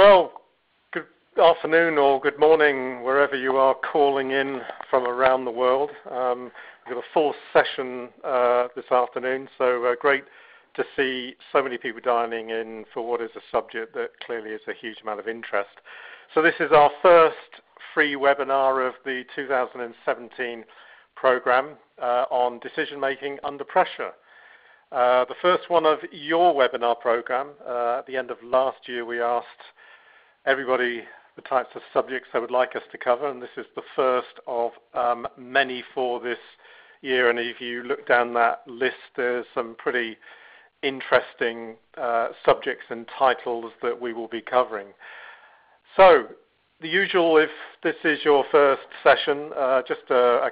Well, good afternoon or good morning, wherever you are calling in from around the world. We've got a full session this afternoon, so great to see so many people dialing in for what is a subject that clearly is a huge amount of interest. So this is our first free webinar of the 2017 program on decision-making under pressure. The first one of your webinar program. At the end of last year, we asked everybody the types of subjects they would like us to cover, and this is the first of many for this year. And if you look down that list, there's some pretty interesting subjects and titles that we will be covering. So, the usual, if this is your first session, just a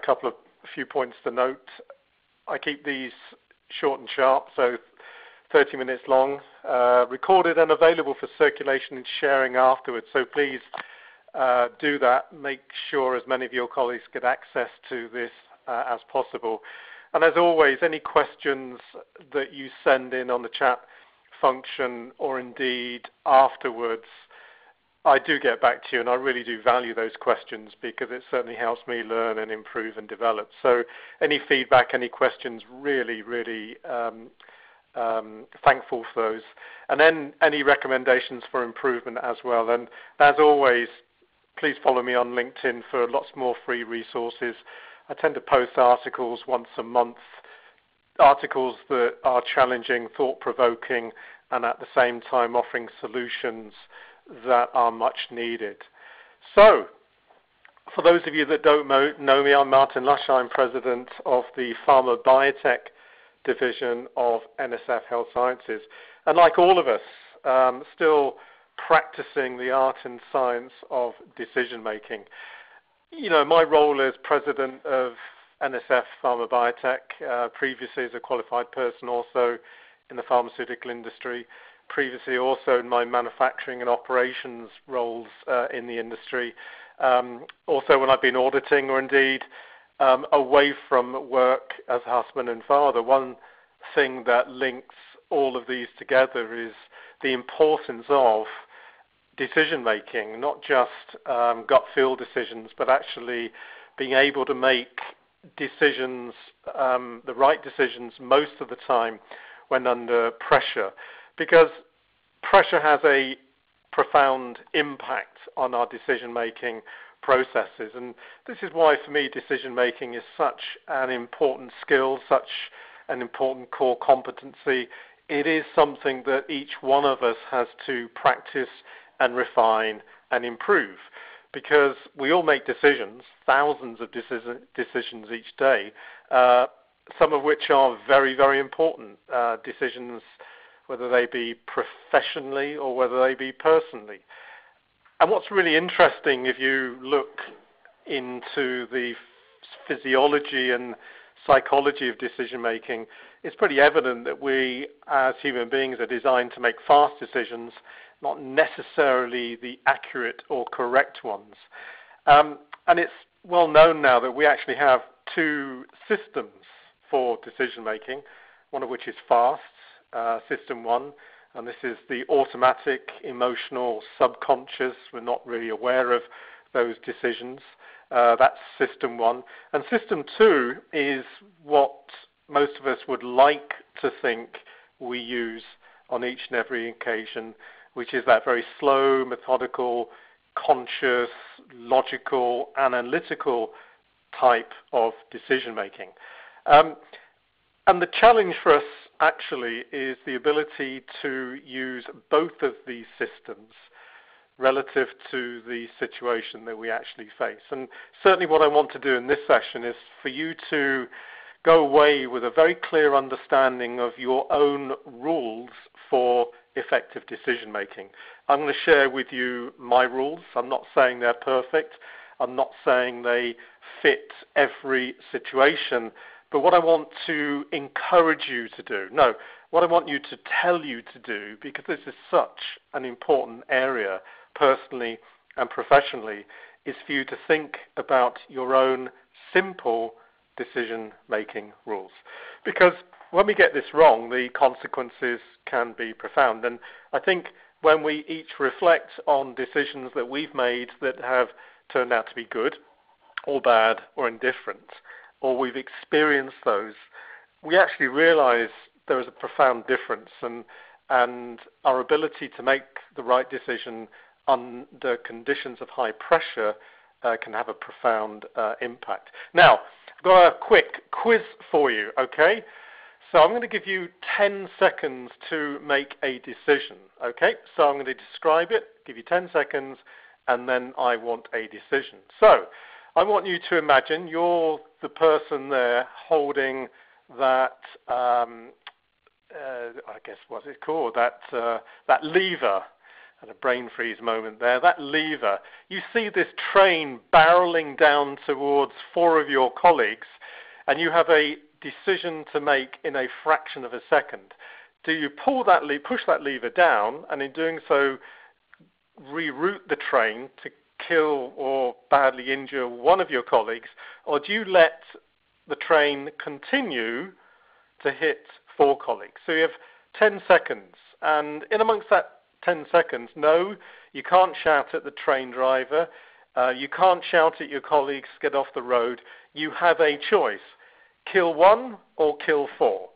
few points to note. I keep these short and sharp, so 30 minutes long, recorded and available for circulation and sharing afterwards. So please do that. Make sure as many of your colleagues get access to this as possible. And as always, any questions that you send in on the chat function or indeed afterwards, I do get back to you, and I really do value those questions because it certainly helps me learn and improve and develop. So any feedback, any questions, really thankful for those. And then any recommendations for improvement as well. And as always, please follow me on LinkedIn for lots more free resources. I tend to post articles once a month, articles that are challenging, thought-provoking, and at the same time offering solutions that are much needed. So, for those of you that don't know me, I'm Martin Lush. I'm president of the Pharma Biotech division of NSF Health Sciences. And like all of us, still practicing the art and science of decision making. You know, my role as president of NSF Pharma Biotech, previously as a qualified person also in the pharmaceutical industry, previously also in my manufacturing and operations roles in the industry, also when I've been auditing or indeed away from work as a husband and father. One thing that links all of these together is the importance of decision making, not just gut feel decisions, but actually being able to make decisions, the right decisions most of the time when under pressure, because pressure has a profound impact on our decision making processes. And this is why, for me, decision-making is such an important skill, such an important core competency. It is something that each one of us has to practice and refine and improve, because we all make decisions, thousands of decisions each day, some of which are very, very important decisions, whether they be professionally or whether they be personally. And what's really interesting, if you look into the physiology and psychology of decision-making, it's pretty evident that we, as human beings, are designed to make fast decisions, not necessarily the accurate or correct ones. And it's well known now that we actually have two systems for decision-making, one of which is fast, System 1, and this is the automatic, emotional, subconscious. We're not really aware of those decisions. That's System 1. And System 2 is what most of us would like to think we use on each and every occasion, which is that very slow, methodical, conscious, logical, analytical type of decision making. And the challenge for us actually is the ability to use both of these systems relative to the situation that we actually face. And certainly what I want to do in this session is for you to go away with a very clear understanding of your own rules for effective decision making. I'm going to share with you my rules. I'm not saying they're perfect. I'm not saying they fit every situation. But what I want to encourage you to do, no, what I want you to tell you to do, because this is such an important area, personally and professionally, is for you to think about your own simple decision-making rules. Because when we get this wrong, the consequences can be profound. And I think when we each reflect on decisions that we've made that have turned out to be good or bad or indifferent, or we've experienced those, we actually realize there is a profound difference, and our ability to make the right decision under conditions of high pressure can have a profound impact. Now, I've got a quick quiz for you, okay? So I'm going to give you 10 seconds to make a decision, okay? So I'm going to describe it, give you 10 seconds, and then I want a decision. So I want you to imagine you're the person there holding that, I guess, what's it called, that lever. And a brain freeze moment there, that lever. You see this train barreling down towards 4 of your colleagues, and you have a decision to make in a fraction of a second. Do you push that lever down, and in doing so reroute the train to kill or badly injure one of your colleagues, or do you let the train continue to hit 4 colleagues? So you have 10 seconds, and in amongst that 10 seconds, no, you can't shout at the train driver, you can't shout at your colleagues, get off the road. You have a choice, kill 1 or kill 4.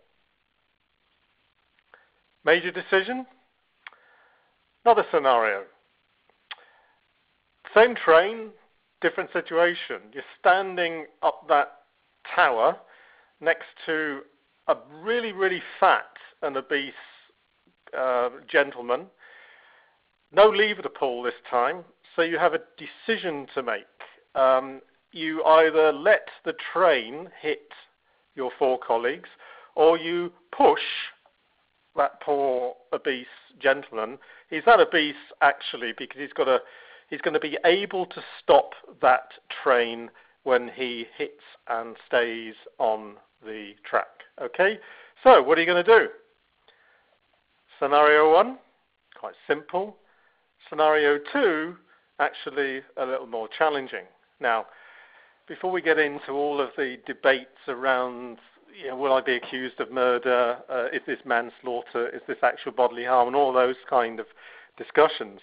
Major decision? Another scenario. Same train, different situation. You're standing up that tower next to a really, really fat and obese gentleman. No lever to pull this time, so you have a decision to make. You either let the train hit your 4 colleagues, or you push that poor obese gentleman. He's that obese actually because he's going to be able to stop that train when he hits and stays on the track. Okay, so what are you going to do? Scenario 1, quite simple. Scenario 2, actually a little more challenging. Now, before we get into all of the debates around, will I be accused of murder, is this manslaughter, is this actual bodily harm, and all those kind of discussions,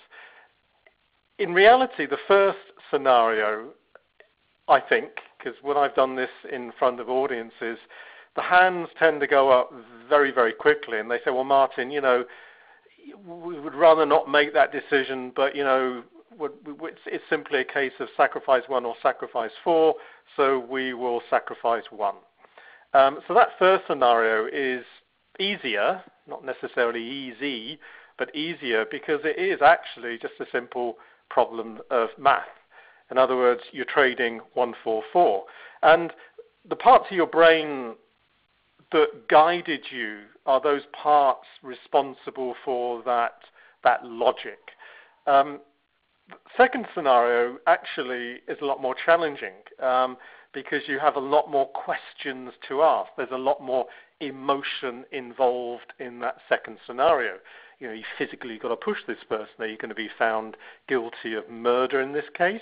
in reality, the first scenario, I think, because when I've done this in front of audiences, the hands tend to go up very, very quickly, and they say, well, Martin, we would rather not make that decision, but it's simply a case of sacrifice 1 or sacrifice 4, so we will sacrifice 1. So that first scenario is easier, not necessarily easy, but easier because it is actually just a simple problem of math. In other words, you're trading 1 for 4. And the parts of your brain that guided you are those parts responsible for that logic. Second scenario actually is a lot more challenging because you have a lot more questions to ask. There's a lot more emotion involved in that second scenario. You physically got to push this person. Are you going to be found guilty of murder in this case?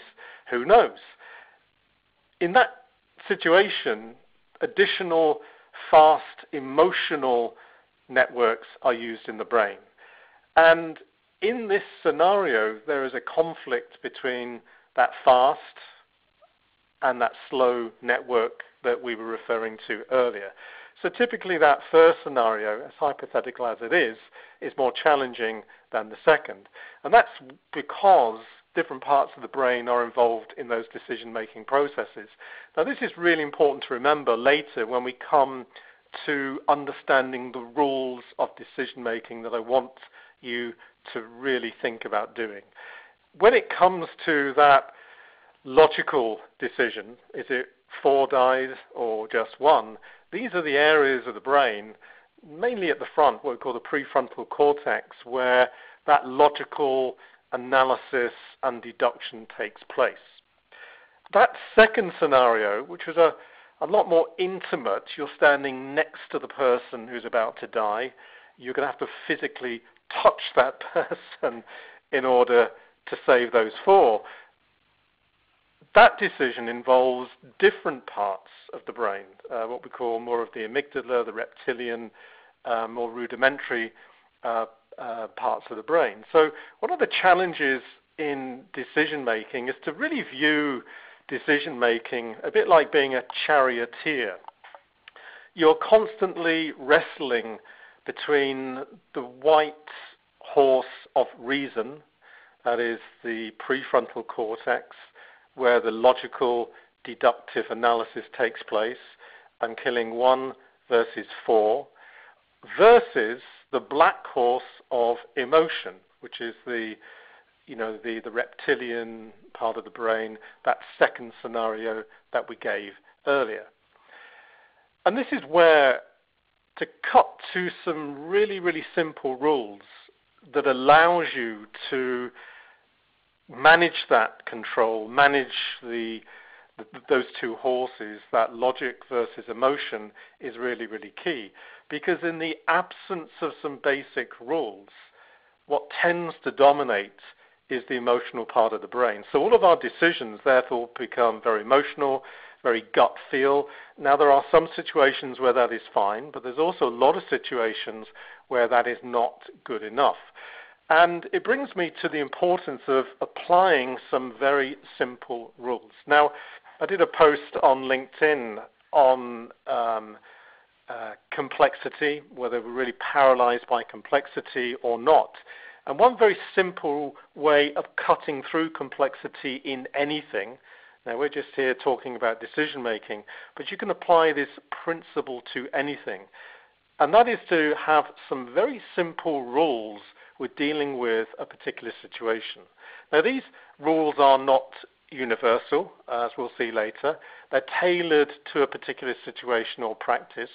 Who knows? In that situation, additional fast emotional networks are used in the brain. And in this scenario, there is a conflict between that fast and that slow network that we were referring to earlier. So typically that first scenario, as hypothetical as it is more challenging than the second. And that's because different parts of the brain are involved in those decision-making processes. Now this is really important to remember later when we come to understanding the rules of decision-making that I want you to really think about doing. When it comes to that logical decision, is it 4 dies or just 1? These are the areas of the brain, mainly at the front, what we call the prefrontal cortex, where that logical analysis and deduction takes place. That second scenario, which was a lot more intimate, you're standing next to the person who's about to die, you're going to have to physically touch that person in order to save those 4. That decision involves different parts of the brain, what we call more of the amygdala, the reptilian, more rudimentary parts of the brain. So one of the challenges in decision making is to really view decision making a bit like being a charioteer. You're constantly wrestling between the white horse of reason, that is the prefrontal cortex, where the logical deductive analysis takes place, and killing 1 versus 4, versus the black horse of emotion, which is the reptilian part of the brain, that second scenario that we gave earlier. And this is where, to cut to some really, really simple rules that allows you to manage that control, manage those two horses, that logic versus emotion, is really, really key. Because in the absence of some basic rules, what tends to dominate is the emotional part of the brain. So all of our decisions, therefore, become very emotional, very gut feel. Now, there are some situations where that is fine, but there's also a lot of situations where that is not good enough. And it brings me to the importance of applying some very simple rules. Now, I did a post on LinkedIn on complexity, whether we're really paralyzed by complexity or not. And one very simple way of cutting through complexity in anything, now we're just here talking about decision making, but you can apply this principle to anything. And that is to have some very simple rules with dealing with a particular situation. Now, these rules are not universal, as we'll see later. They're tailored to a particular situation or practice.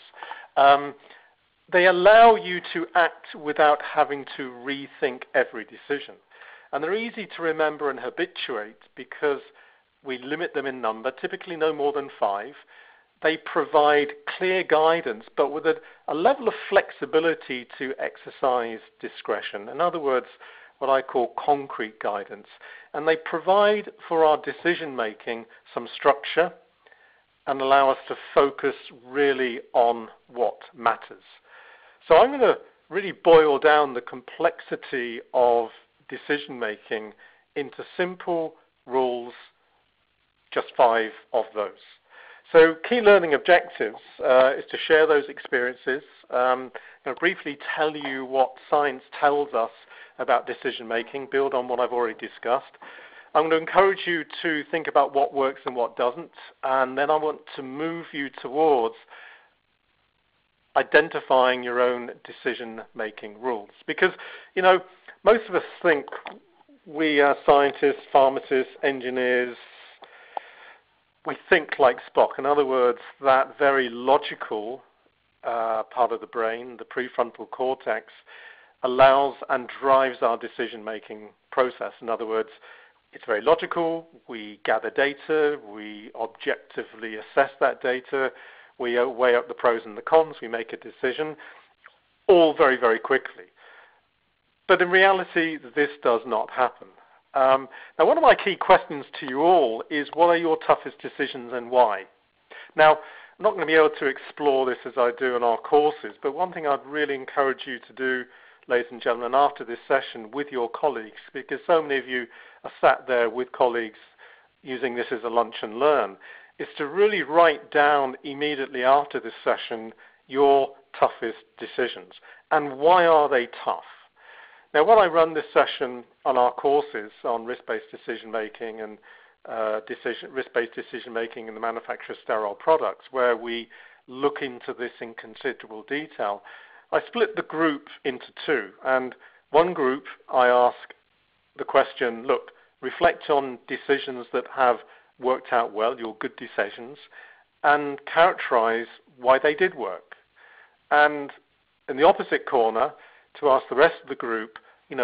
They allow you to act without having to rethink every decision. And they're easy to remember and habituate because we limit them in number, typically no more than 5. They provide clear guidance, but with a level of flexibility to exercise discretion. In other words, what I call concrete guidance. And they provide for our decision making some structure and allow us to focus really on what matters. So I'm going to really boil down the complexity of decision making into simple rules, just 5 of those. So key learning objectives is to share those experiences, briefly tell you what science tells us about decision making, build on what I've already discussed. I'm going to encourage you to think about what works and what doesn't, and then I want to move you towards identifying your own decision-making rules. Because, most of us think we are scientists, pharmacists, engineers, we think like Spock. In other words, that very logical part of the brain, the prefrontal cortex, allows and drives our decision-making process. In other words, it's very logical. We gather data. We objectively assess that data. We weigh up the pros and the cons. We make a decision, all very, very quickly. But in reality, this does not happen. Now, one of my key questions to you all is, what are your toughest decisions and why? Now, I'm not going to be able to explore this as I do in our courses, but one thing I'd really encourage you to do, ladies and gentlemen, after this session with your colleagues, because so many of you are sat there with colleagues using this as a lunch and learn, is to really write down immediately after this session your toughest decisions and why are they tough. Now, when I run this session on our courses on risk-based decision-making and risk-based decision-making in the manufacture of sterile products, where we look into this in considerable detail, I split the group into 2. And one group, I ask the question, look, reflect on decisions that have worked out well, your good decisions, and characterize why they did work. And in the opposite corner, to ask the rest of the group,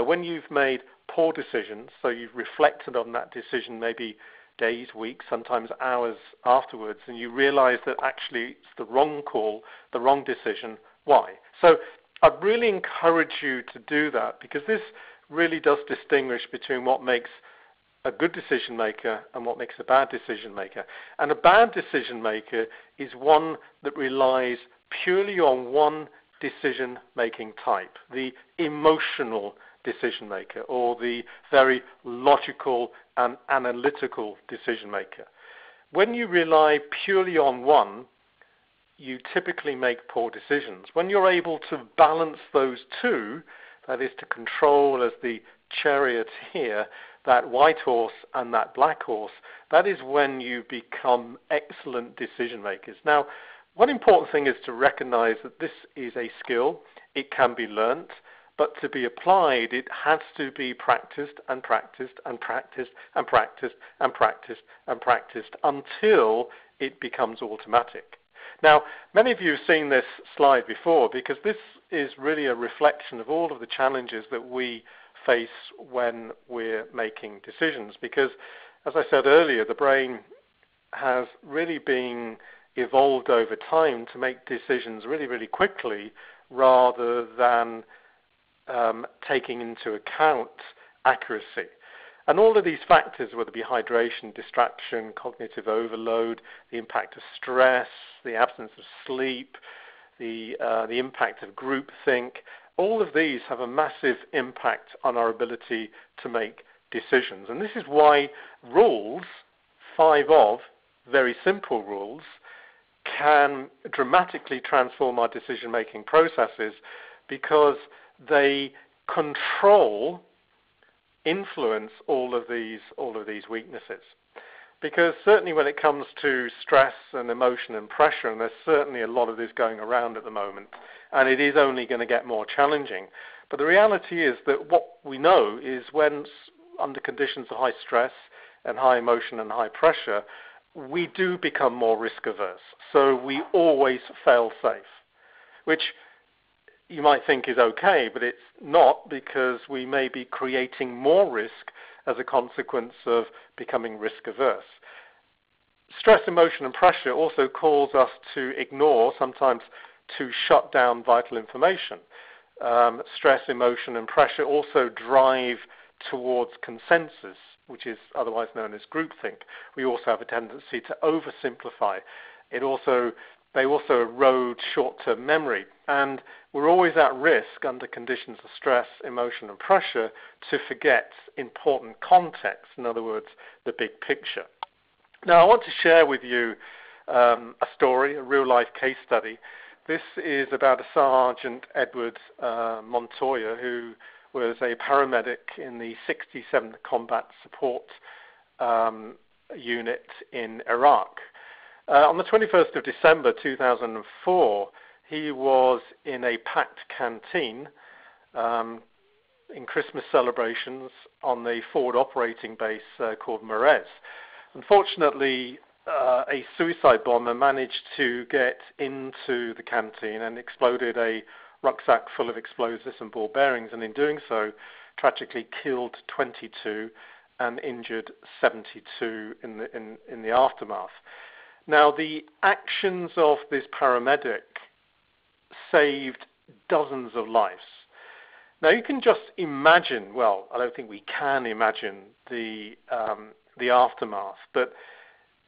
when you've made poor decisions, so you've reflected on that decision maybe days, weeks, sometimes hours afterwards, and you realize that actually it's the wrong call, the wrong decision, why? So I'd really encourage you to do that, because this really does distinguish between what makes a good decision maker and what makes a bad decision maker. And a bad decision maker is one that relies purely on one decision-making type, the emotional decision maker, or the very logical and analytical decision maker. When you rely purely on one, you typically make poor decisions. When you're able to balance those two, that is to control as the charioteer, that white horse and that black horse, that is when you become excellent decision makers. Now, one important thing is to recognize that this is a skill. It can be learnt, but to be applied, it has to be practiced and practiced and practiced and practiced and practiced and practiced until it becomes automatic. Now, many of you have seen this slide before because this is really a reflection of all of the challenges that we face when we're making decisions. Because, as I said earlier, the brain has really been evolved over time to make decisions really, really quickly rather than taking into account accuracy. And all of these factors, whether it be hydration, distraction, cognitive overload, the impact of stress, the absence of sleep, the impact of groupthink, all of these have a massive impact on our ability to make decisions. And this is why rules, 5 of very simple rules, can dramatically transform our decision-making processes because they control, influence all of these weaknesses. Because certainly when it comes to stress and emotion and pressure, and there's certainly a lot of this going around at the moment, and it is only going to get more challenging. But the reality is that what we know is when under conditions of high stress and high emotion and high pressure, we do become more risk averse. So we always fail safe, which you might think is okay, but it's not, because we may be creating more risk as a consequence of becoming risk averse. Stress, emotion and pressure also cause us to ignore, sometimes to shut down vital information. Stress, emotion and pressure also drive towards consensus, which is otherwise known as groupthink. We also have a tendency to oversimplify. They also erode short-term memory, and we're always at risk under conditions of stress, emotion and pressure to forget important context, in other words, the big picture. Now, I want to share with you a story, a real-life case study. This is about a Sergeant Edward Montoya, who was a paramedic in the 67th Combat Support Unit in Iraq. On the 21st of December 2004, he was in a packed canteen in Christmas celebrations on the forward operating base called Merez. Unfortunately, a suicide bomber managed to get into the canteen and exploded a rucksack full of explosives and ball bearings, and in doing so, tragically killed 22 and injured 72 in the aftermath. Now, the actions of this paramedic saved dozens of lives. Now, you can just imagine, well, I don't think we can imagine the aftermath, but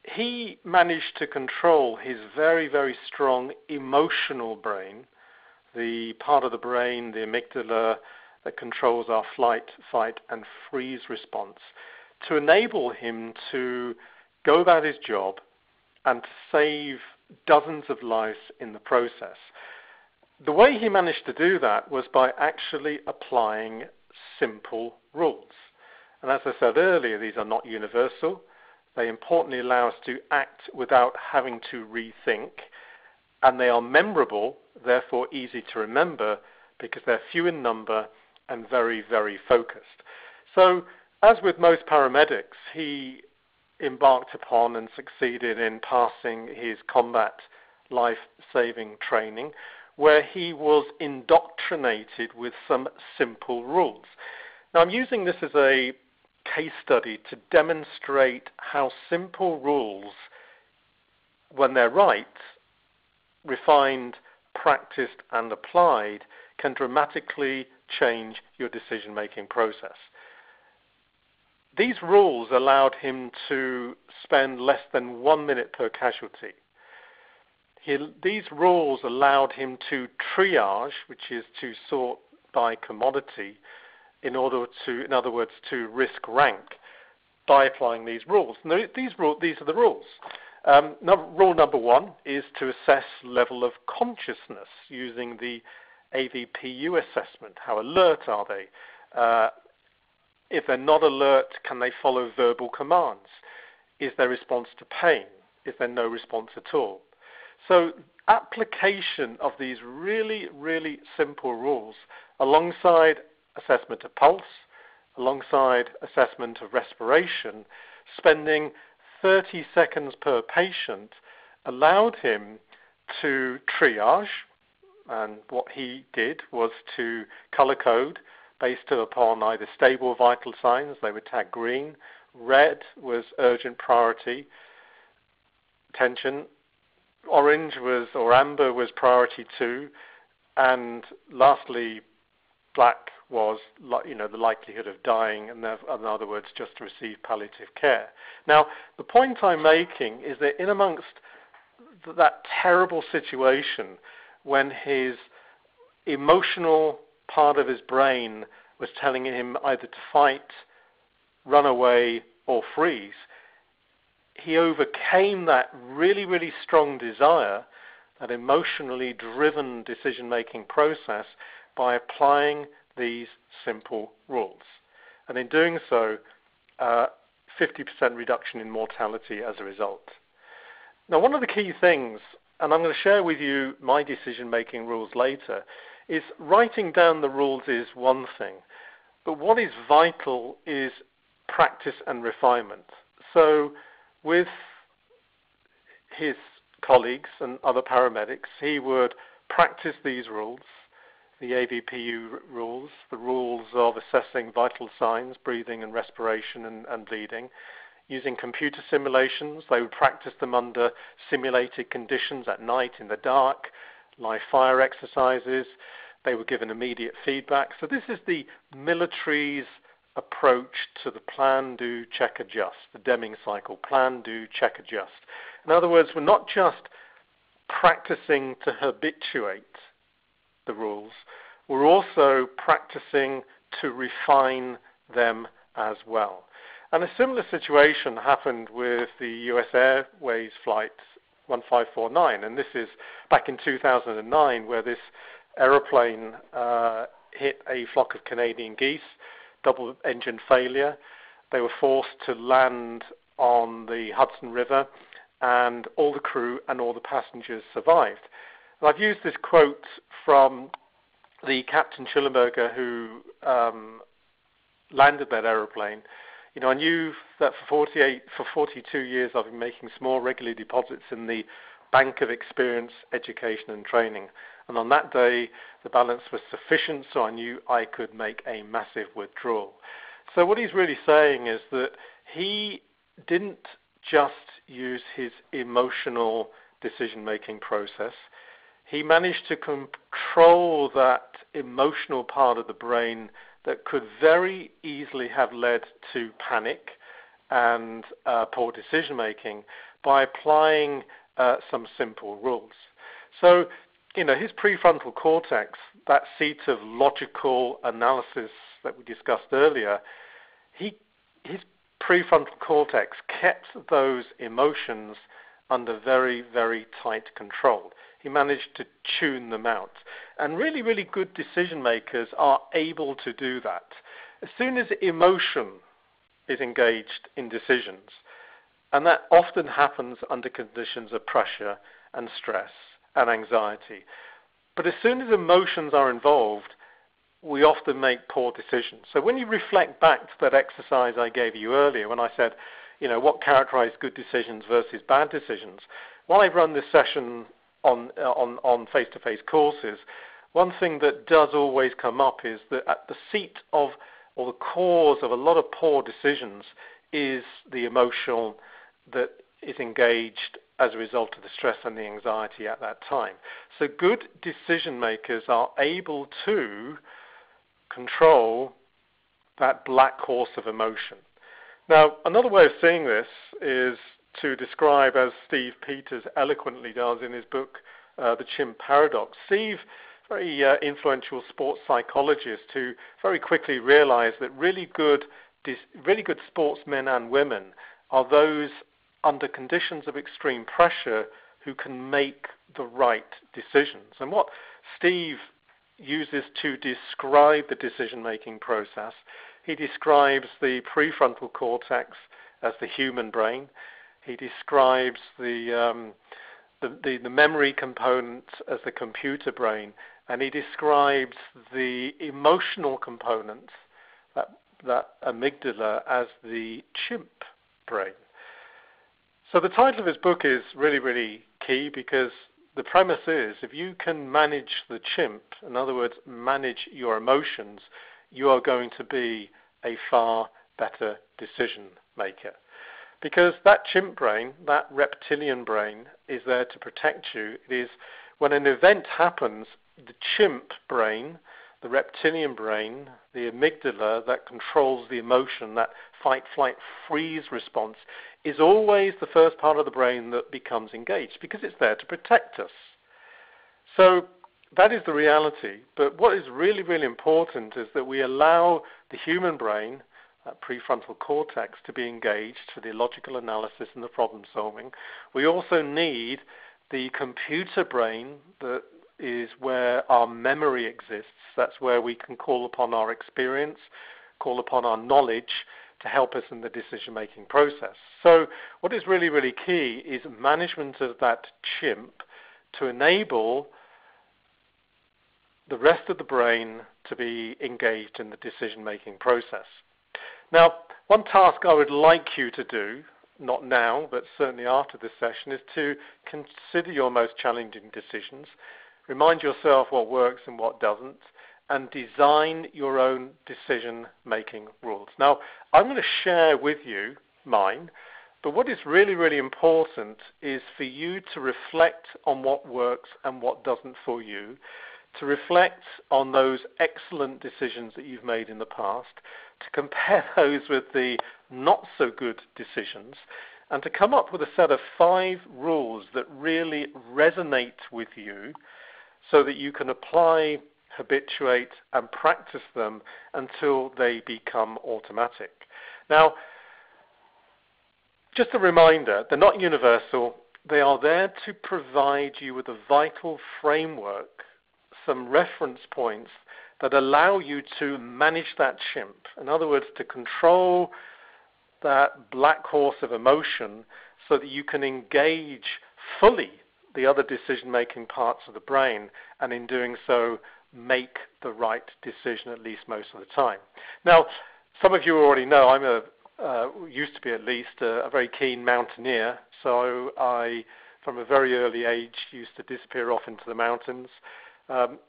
he managed to control his very, very strong emotional brain, the part of the brain, the amygdala, that controls our flight, fight, and freeze response, to enable him to go about his job and to save dozens of lives in the process. The way he managed to do that was by actually applying simple rules. And as I said earlier, these are not universal. They importantly allow us to act without having to rethink, and they are memorable, therefore easy to remember, because they're few in number and very, very focused. So, as with most paramedics, he embarked upon and succeeded in passing his combat life-saving training, where he was indoctrinated with some simple rules. Now, I'm using this as a case study to demonstrate how simple rules, when they're right, refined, practiced, and applied, can dramatically change your decision-making process. These rules allowed him to spend less than 1 minute per casualty. these rules allowed him to triage, which is to sort by commodity, in other words, to risk rank by applying these rules. And these are the rules. Rule number one is to assess level of consciousness using the AVPU assessment. How alert are they? If they're not alert, can they follow verbal commands? Is there response to pain? Is there no response at all? So application of these really, really simple rules alongside assessment of pulse, alongside assessment of respiration, spending 30 seconds per patient allowed him to triage, and what he did was to color code based upon either stable vital signs, they were tagged green, red was urgent priority, attention, orange or amber was priority 2, and lastly black was the likelihood of dying, and in other words, just to receive palliative care. Now, the point I'm making is that in amongst that terrible situation when his emotional part of his brain was telling him either to fight, run away, or freeze, he overcame that really, really strong desire, that emotionally driven decision-making process, by applying these simple rules. And in doing so, 50% reduction in mortality as a result. Now, one of the key things, and I'm going to share with you my decision-making rules later, is writing down the rules is one thing, but what is vital is practice and refinement. So with his colleagues and other paramedics, he would practice these rules, the AVPU rules, the rules of assessing vital signs, breathing and respiration and bleeding. Using computer simulations, they would practice them under simulated conditions at night in the dark, live fire exercises. They were given immediate feedback. So this is the military's approach to the plan, do, check, adjust, the Deming cycle, plan, do, check, adjust. In other words, we're not just practicing to habituate the rules, we're also practicing to refine them as well. And a similar situation happened with the US Airways Flight 1549, and this is back in 2009, where this aeroplane hit a flock of Canadian geese, double engine failure. They were forced to land on the Hudson River, and all the crew and all the passengers survived. And I've used this quote from the Captain Schillenberger who landed that aeroplane. I knew that for 42 years I've been making small regular deposits in the bank of experience, education and training. And on that day, the balance was sufficient, so I knew I could make a massive withdrawal. So what he's really saying is that he didn't just use his emotional decision-making process. He managed to control that emotional part of the brain that could very easily have led to panic and poor decision-making by applying some simple rules. So, his prefrontal cortex, that seat of logical analysis that we discussed earlier, his prefrontal cortex kept those emotions under very, very tight control. He managed to tune them out. And really, really good decision makers are able to do that. As soon as emotion is engaged in decisions, and that often happens under conditions of pressure and stress and anxiety. But as soon as emotions are involved, we often make poor decisions. So when you reflect back to that exercise I gave you earlier, when I said, what characterized good decisions versus bad decisions, while I've run this session on face-to-face courses, one thing that does always come up is that at the seat of, or the cause of a lot of poor decisions is the emotion that is engaged as a result of the stress and the anxiety at that time. So good decision makers are able to control that black horse of emotion. Now, another way of seeing this is to describe, as Steve Peters eloquently does in his book, The Chimp Paradox. Steve, very influential sports psychologist, who very quickly realized that really good sportsmen and women are those under conditions of extreme pressure who can make the right decisions. And what Steve uses to describe the decision-making process, he describes the prefrontal cortex as the human brain. He describes the memory component as the computer brain, and he describes the emotional component, that amygdala, as the chimp brain. So the title of his book is really, really key, because the premise is if you can manage the chimp, in other words, manage your emotions, you are going to be a far better decision maker. Because that chimp brain, that reptilian brain, is there to protect you. It is when an event happens, the chimp brain, the reptilian brain, the amygdala that controls the emotion, that fight, flight, freeze response, is always the first part of the brain that becomes engaged, because it's there to protect us. So that is the reality. But what is really, really important is that we allow the human brain, that prefrontal cortex, to be engaged for the logical analysis and the problem solving. We also need the computer brain, that is where our memory exists. That's where we can call upon our experience, call upon our knowledge to help us in the decision-making process. So what is really, really key is management of that chimp to enable the rest of the brain to be engaged in the decision-making process. Now, one task I would like you to do, not now, but certainly after this session, is to consider your most challenging decisions, remind yourself what works and what doesn't, and design your own decision-making rules. Now, I'm going to share with you mine, but what is really, really important is for you to reflect on what works and what doesn't for you, to reflect on those excellent decisions that you've made in the past, to compare those with the not-so-good decisions, and to come up with a set of 5 rules that really resonate with you so that you can apply, habituate, and practice them until they become automatic. Now, just a reminder, they're not universal. They are there to provide you with a vital framework, some reference points that allow you to manage that chimp. In other words, to control that black horse of emotion so that you can engage fully the other decision-making parts of the brain, and in doing so, make the right decision at least most of the time. Now, some of you already know I'm used to be at least, a very keen mountaineer, so I, from a very early age, used to disappear off into the mountains,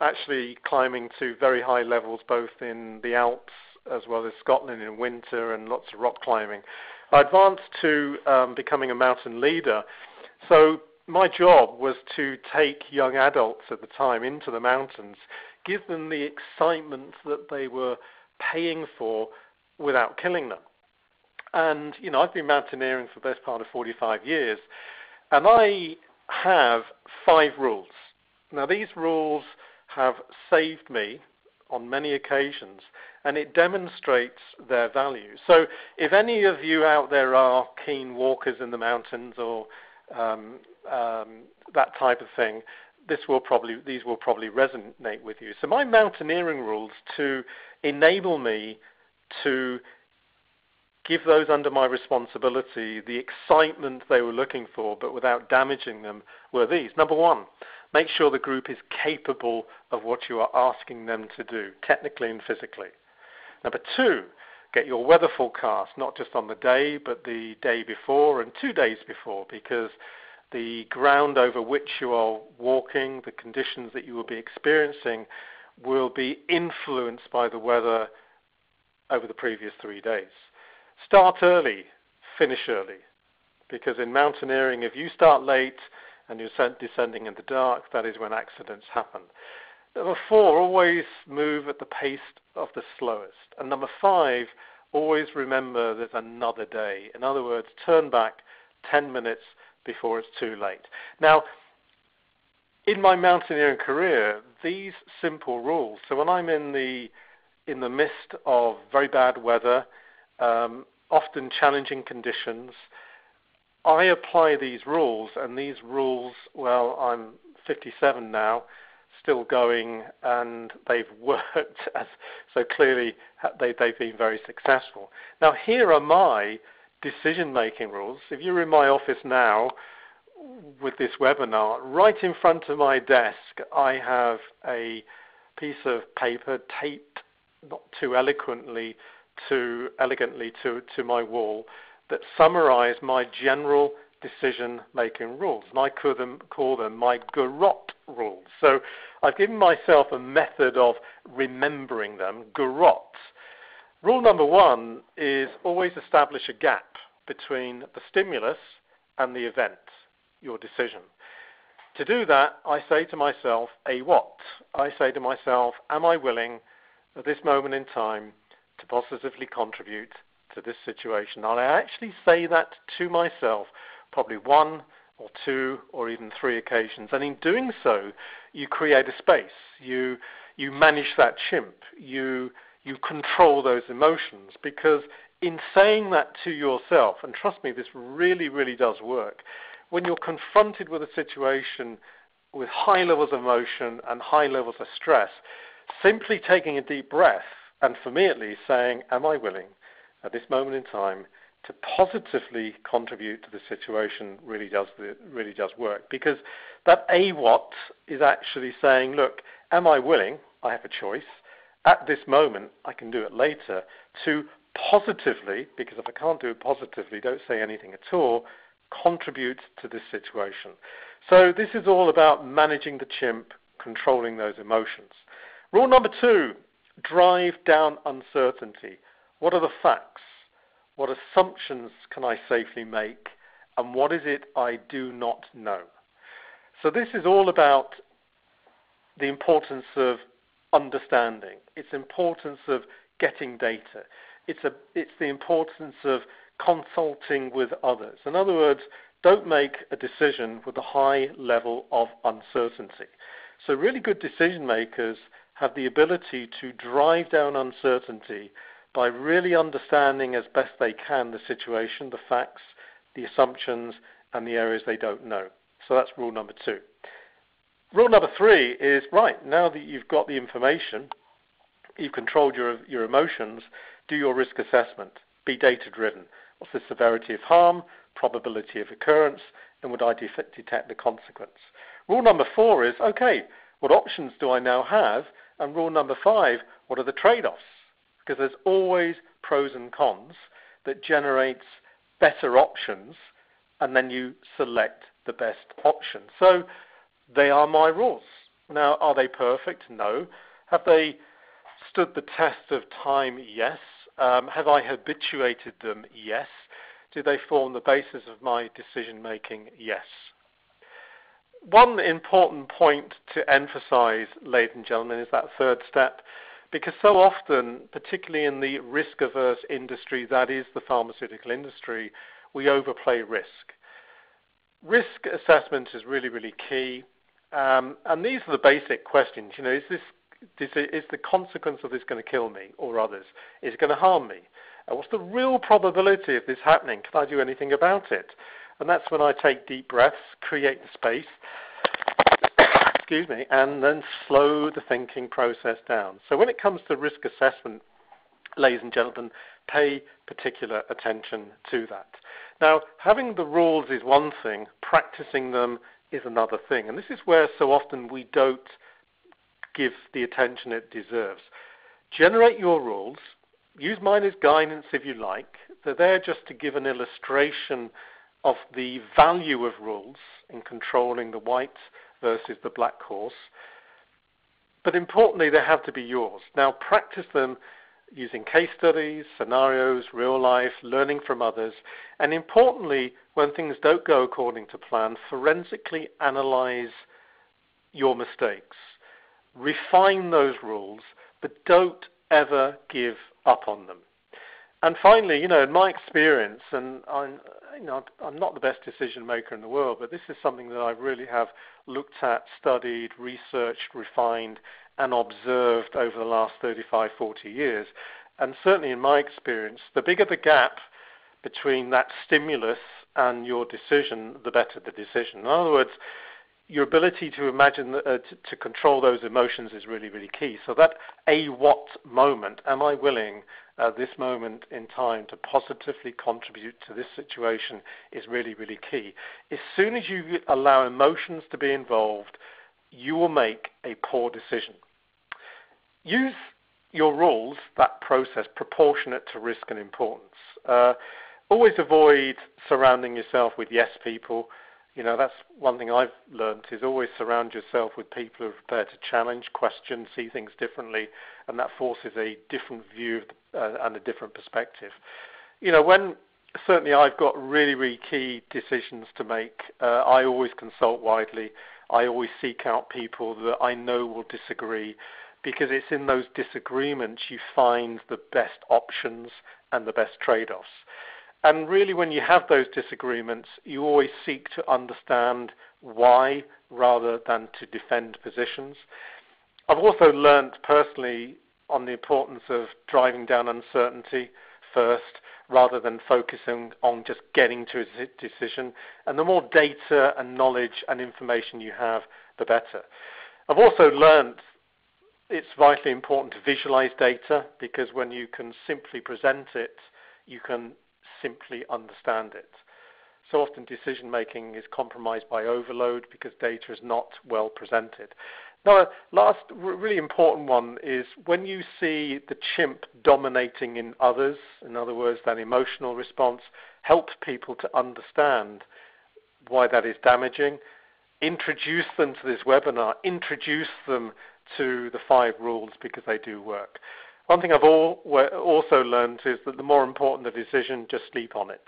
actually climbing to very high levels both in the Alps as well as Scotland in winter, and lots of rock climbing. I advanced to becoming a mountain leader, so my job was to take young adults at the time into the mountains, give them the excitement that they were paying for without killing them. And, you know, I've been mountaineering for the best part of 45 years, and I have 5 rules. Now, these rules have saved me on many occasions, and it demonstrates their value. So if any of you out there are keen walkers in the mountains or that type of thing, these will probably resonate with you. So my mountaineering rules to enable me to give those under my responsibility the excitement they were looking for, but without damaging them, were these. Number 1, make sure the group is capable of what you are asking them to do, technically and physically. Number 2, get your weather forecast, not just on the day, but the day before and 2 days before, because the ground over which you are walking, the conditions that you will be experiencing, will be influenced by the weather over the previous 3 days. Start early, finish early, because in mountaineering, if you start late and you're descending in the dark, that is when accidents happen. Number 4, always move at the pace of the slowest. And number 5, always remember there's another day. In other words, turn back, 10 minutes before it's too late. Now, in my mountaineering career, these simple rules, so when I'm in the midst of very bad weather, often challenging conditions, I apply these rules, and these rules, well, I'm 57 now, still going, and they've worked, so clearly they've been very successful. Now, here are my decision-making rules. If you're in my office now with this webinar, right in front of my desk, I have a piece of paper taped, not too elegantly to my wall, that summarize my general decision-making rules, and I could call them my GUROT rules. So I've given myself a method of remembering them, GUROT. Rule number one is always establish a gap between the stimulus and the event, your decision. To do that, I say to myself, a what? I say to myself, am I willing at this moment in time to positively contribute to this situation? And I actually say that to myself probably one or two or even three occasions. And in doing so, you create a space. You manage that chimp. You control those emotions, because in saying that to yourself, and trust me, this really, really does work, when you're confronted with a situation with high levels of emotion and high levels of stress, simply taking a deep breath, and for me at least, saying, am I willing at this moment in time to positively contribute to the situation, really does work. Because that a what is actually saying, look, am I willing, I have a choice, at this moment, I can do it later, to positively, because if I can't do it positively, don't say anything at all, contribute to this situation. So this is all about managing the chimp, controlling those emotions. Rule number two, drive down uncertainty. What are the facts? What assumptions can I safely make? And what is it I do not know? So this is all about the importance of understanding. It's importance of getting data. It's the importance of consulting with others. In other words, don't make a decision with a high level of uncertainty. So really good decision makers have the ability to drive down uncertainty by really understanding as best they can the situation, the facts, the assumptions, and the areas they don't know. So that's rule number two. Rule number three is, right, now that you've got the information, you've controlled your emotions, do your risk assessment. Be data-driven. What's the severity of harm, probability of occurrence, and would I detect the consequence? Rule number four is, okay, what options do I now have? And rule number five, what are the trade-offs? Because there's always pros and cons that generates better options, and then you select the best option. So they are my rules. Now, are they perfect? No. Have they stood the test of time? Yes. Have I habituated them? Yes. Do they form the basis of my decision-making? Yes. One important point to emphasize, ladies and gentlemen, is that third step, because so often, particularly in the risk-averse industry, that is the pharmaceutical industry, we overplay risk. Risk assessment is really, really key, and these are the basic questions. You know, is the consequence of this going to kill me or others? Is it going to harm me? What's the real probability of this happening? Can I do anything about it? And that's when I take deep breaths, create the space, excuse me, and then slow the thinking process down. So when it comes to risk assessment, ladies and gentlemen, pay particular attention to that. Now, having the rules is one thing, practicing them is another thing. And this is where so often we don't give the attention it deserves. Generate your rules. Use mine as guidance if you like. They're there just to give an illustration of the value of rules in controlling the white versus the black horse. But importantly, they have to be yours. Now, practice them using case studies, scenarios, real life, learning from others. And importantly, when things don't go according to plan, forensically analyze your mistakes. Refine those rules, but don't ever give up on them. And finally, in my experience, and I'm not the best decision maker in the world, but this is something that I really have looked at, studied, researched, refined, and observed over the last 35, 40 years. And certainly in my experience, the bigger the gap between that stimulus and your decision, the better the decision. In other words, your ability to imagine, to control those emotions is really, really key. So that what moment, am I willing at this moment in time to positively contribute to this situation, is really, really key. As soon as you allow emotions to be involved, you will make a poor decision. Use your rules, that process, proportionate to risk and importance. Always avoid surrounding yourself with yes people. That's one thing I've learned, is always surround yourself with people who are prepared to challenge, question, see things differently, and that forces a different view and a different perspective. When certainly I've got really, really key decisions to make, I always consult widely. I always seek out people that I know will disagree, because it's in those disagreements you find the best options and the best trade-offs. And really, when you have those disagreements, you always seek to understand why rather than to defend positions. I've also learned personally on the importance of driving down uncertainty first rather than focusing on just getting to a decision. And the more data and knowledge and information you have, the better. I've also learned it's vitally important to visualize data, because when you can simply present it, you can simply understand it. So often decision making is compromised by overload because data is not well presented. Now, last really important one is when you see the chimp dominating in others, in other words, that emotional response, help people to understand why that is damaging. Introduce them to this webinar, introduce them to the 5 rules, because they do work. One thing I've also learned is that the more important the decision, just sleep on it.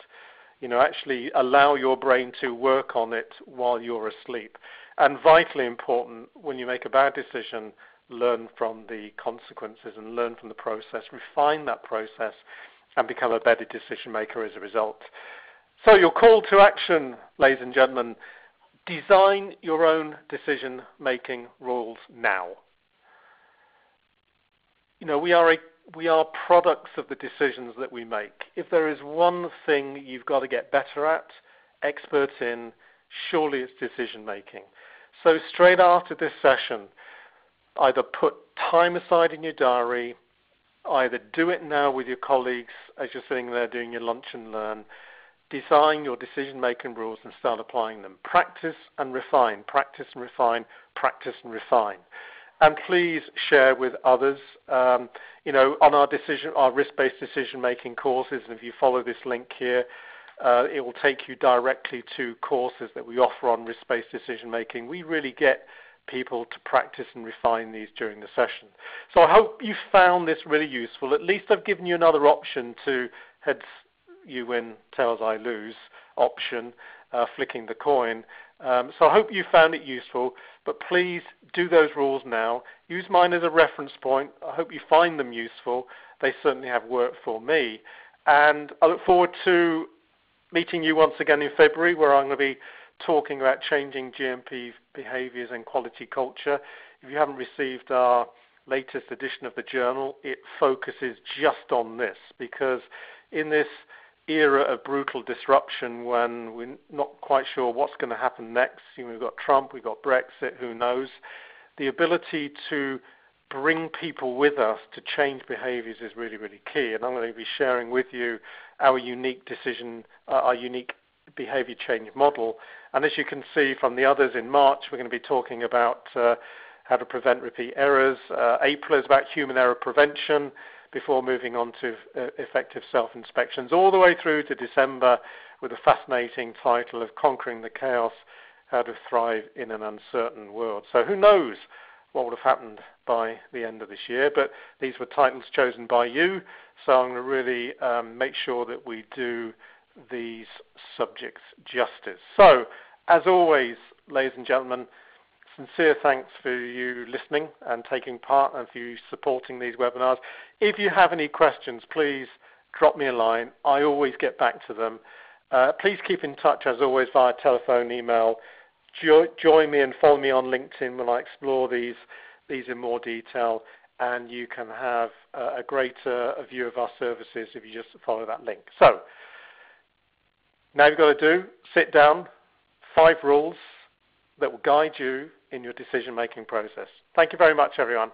Actually allow your brain to work on it while you're asleep. And vitally important, when you make a bad decision, learn from the consequences and learn from the process, refine that process, and become a better decision maker as a result. So your call to action, ladies and gentlemen, design your own decision making rules now. We are products of the decisions that we make. If there is one thing you've got to get better at, expert in, surely it's decision making. So straight after this session, either put time aside in your diary, either do it now with your colleagues as you're sitting there doing your lunch and learn, design your decision making rules and start applying them. Practice and refine, practice and refine, practice and refine. And please share with others. On our risk-based decision-making courses, and if you follow this link here, it will take you directly to courses that we offer on risk-based decision-making. We really get people to practice and refine these during the session. So I hope you found this really useful. At least I've given you another option to heads you win, tails I lose option, flicking the coin. So I hope you found it useful, but please do those rules now. Use mine as a reference point. I hope you find them useful. They certainly have worked for me. And I look forward to meeting you once again in February, where I'm going to be talking about changing GMP behaviors and quality culture. If you haven't received our latest edition of the journal, it focuses just on this, because in this era of brutal disruption, when we're not quite sure what's going to happen next, we've got Trump, we've got Brexit, who knows, the ability to bring people with us to change behaviors is really, really key. And I'm going to be sharing with you our unique behavior change model. And as you can see from the others in March, we're going to be talking about how to prevent repeat errors. April is about human error prevention, before moving on to effective self-inspections, all the way through to December with a fascinating title of Conquering the Chaos, How to Thrive in an Uncertain World. So who knows what would have happened by the end of this year, but these were titles chosen by you, so I'm going to really make sure that we do these subjects justice. So, as always, ladies and gentlemen, sincere thanks for you listening and taking part, and for you supporting these webinars. If you have any questions, please drop me a line. I always get back to them. Please keep in touch, as always, via telephone, email. Join me and follow me on LinkedIn when I explore these in more detail, and you can have a greater view of our services if you just follow that link. So, now you've got to do, sit down, 5 rules that will guide you in your decision-making process. Thank you very much, everyone.